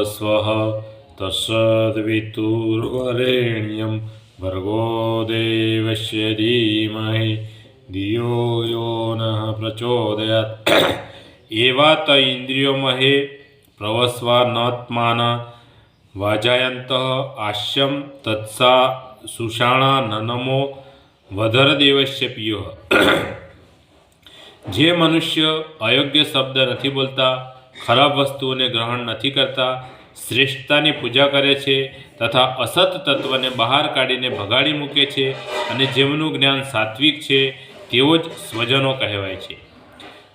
स्वः तत्सवितुर्वरेण्यं भर्गो देवस्य धीमहि धियो यो नः प्रचोदयात्। एवा त इंद्रियो महे प्रवस्वानत्मान वाजायंत आश्यम तत्सा सुषाणा ननमो वधरदेवस्य पियो। जे मनुष्य अयोग्य शब्द नहीं बोलता, खराब वस्तुओं ने ग्रहण नहीं करता, श्रेष्ठतानी पूजा करे छे तथा असत तत्व ने बहार काढ़ीने भगाड़ी मूके छे अने जेमनुं ज्ञान सात्विक छे तेवो ज स्वजनो कहेवाय छे।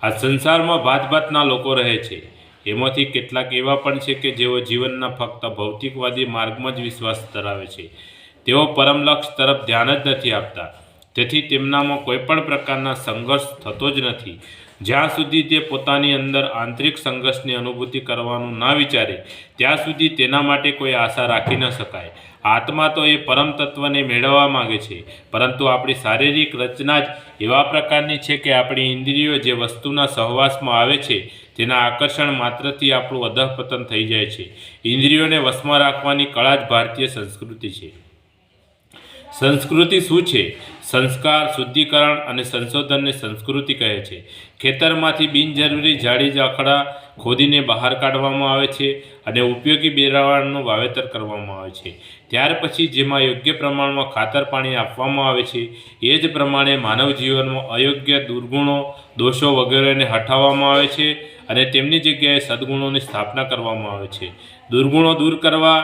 आ संसार में भात भातना लोको रहे छे। एमांथी केटलाक एवा पण छे के जेओ जीवनना फक्त भौतिकवादी मार्ग में ज विश्वास धरावे छे। तेओ परम लक्ष्य तरफ ध्यान ज नथी आपता। तेथी तेमनामां कोईपण प्रकारना संघर्ष थतो ज नथी। ज्यां सुधी ते पोतानी अंदर आंतरिक संघर्षनी अनुभूति करवानुं ना विचारे त्यां सुधी तेना माटे कोई आशा राखी न शकाय। आत्मा तो ये परम तत्वने मेळववा मांगे छे, परंतु आपणी शारीरिक रचना ज एवा प्रकारनी छे के आपणी इंद्रियो जे वस्तुना सहवासमां आवे छे तेना आकर्षण मात्रथी आपणुं अधःपतन थई जाय छे। इंद्रियोने वशमां राखवानी कळा ज भारतीय संस्कृति छे। संस्कृति शुं छे? संस्कार, शुद्धिकरण और संशोधन ने संस्कृति कहे छे। खेतरमांथी बिनजरूरी झाड़ी ઝાખડા खोदीने बहार काढवामां आवे छे अने उपयोगी बियारणनुं वावेतर करवामां आवे छे। त्यार पछी जेमां योग्य प्रमाणमां खातर पाणी आपवामां आवे छे ए ज प्रमाणे मानव जीवनमां अयोग्य दुर्गुणों, दोषो वगैरेने हटाववामां आवे छे अने तेमनी जग्याए सद्गुणोनी स्थापना करवामां आवे छे। दुर्गुणों दूर करवा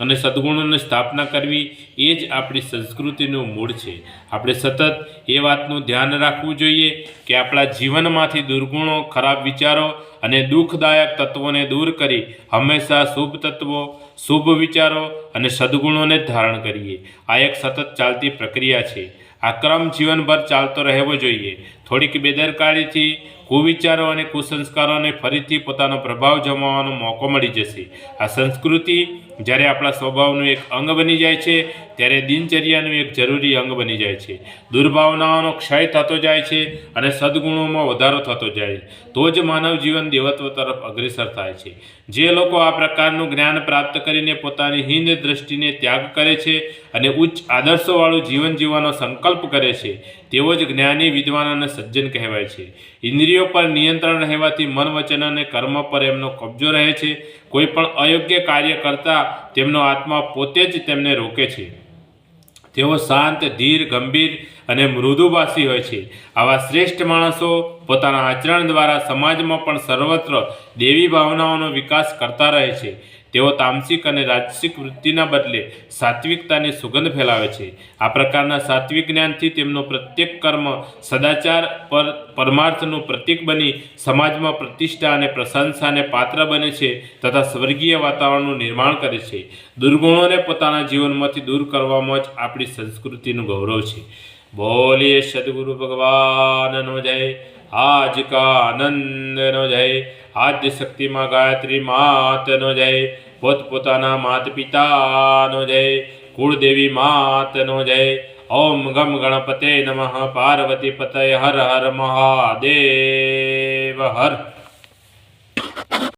અને સદગુણોની સ્થાપના કરવી એ જ આપણી સંસ્કૃતિનું મૂળ છે। આપણે સતત એ વાતનું ધ્યાન રાખવું જોઈએ કે આપણા જીવનમાંથી દુર્ગુણો, ખરાબ વિચારો અને દુઃખદાયક તત્વોને દૂર કરી હંમેશા શુભ તત્વો, શુભ વિચારો અને સદગુણોને જ ધારણ કરીએ। આ એક સતત ચાલતી પ્રક્રિયા છે। આ ક્રમ જીવનભર ચાલતો રહેવો જોઈએ। થોડીક બેદરકારીથી कुविचारों और कुसंस्कारों ने फरीथी पोतानो प्रभाव जमाववानो मौको मळी जशे। आ संस्कृति ज्यारे आपणा स्वभावनुं एक अंग बनी जाय छे त्यारे दिनचर्यानुं एक जरूरी अंग बनी जाय छे। दुर्भावनाओनो क्षय थतो जाय छे अने सद्गुणोमां वधारो थतो जाय तो ज मानव जीवन देवत्व तरफ अग्रेसर थाय छे। जे लोको आ प्रकारनुं ज्ञान प्राप्त करीने पोतानी हीन दृष्टिने त्याग करे छे अने उच्च आदर्शोवाळुं जीवन जीवવાનો संकल्प करे छे तेवो ज ज्ञानी, विद्वान अने सज्जन कहेवाय छे। इंद्रियों पर नियंत्रण रहेवाथी मन, वचन अने कर्म पर एमनो कब्जो रहे छे। कोईपण अयोग्य कार्य करता तेमनो आत्मा पोते ज तेमने रोके छे। तेओ शांत, धीर, गंभीर अने मृदुभाषी होय छे। आवा श्रेष्ठ माणसो पोताना आचरण द्वारा समाजमां पण सर्वत्र देवी भावनाओनो विकास करता रहे छे। तेओ तामसिक अने राजसिक वृत्तिना बदले सात्विकतानी सुगंध फैलावे छे। आ प्रकारना सात्विक ज्ञानथी तेमनो प्रत्येक कर्म सदाचार पर परमार्थनुं प्रतीक बनी समाजमां प्रतिष्ठा अने प्रशंसाने पात्र बने छे तथा स्वर्गीय वातावरणनुं निर्माण करे छे। दुर्गुणोने पोताना जीवनमांथी दूर करवामां ज आपणी संस्कृतिनुं गौरव छे। बोलिए सद्गुरु भगवाननो जय। आज का आनंदनो जय। आद्य शक्ति माँ गायत्री मातनो जय। पोतपोताना मात पितानो जय। कुलदेवी मातनो जय। ओम गम गणपते नमः। पार्वती पतये हर हर महादेव हर।